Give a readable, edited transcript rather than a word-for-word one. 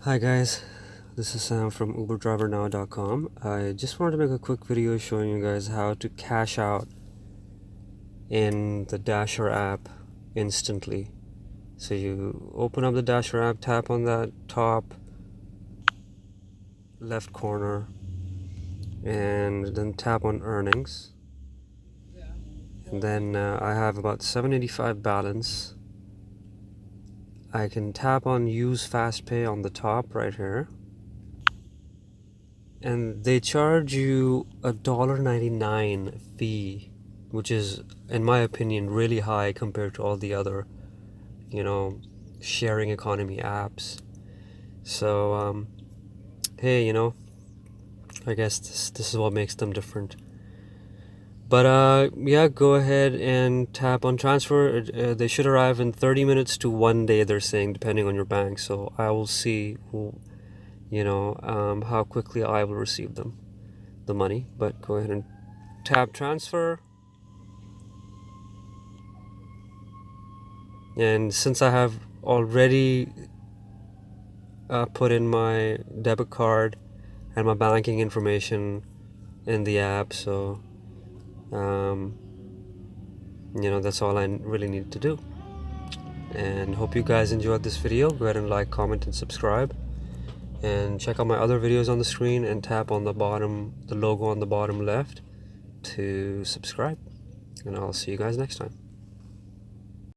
Hi guys, this is Sam from UberDriverNow.com. I just wanted to make a quick video showing you guys how to cash out in the Dasher app instantly. So you open up the Dasher app, tap on that top left corner, and then tap on earnings. And then I have about 785 balance. I can tap on use fast pay on the top right here. And they charge you $1.99 fee, which is, in my opinion, really high compared to all the other, sharing economy apps. So, hey, I guess this is what makes them different. But yeah, go ahead and tap on transfer. They should arrive in 30 minutes to 1 day, they're saying, depending on your bank. So I will see how quickly I will receive the money. But go ahead and tap transfer. And since I have already put in my debit card and my banking information in the app, so that's all I really need to do. And hope you guys enjoyed this video. Go ahead and like, comment, and subscribe. And check out my other videos on the screen and tap on the logo on the bottom left to subscribe. And I'll see you guys next time.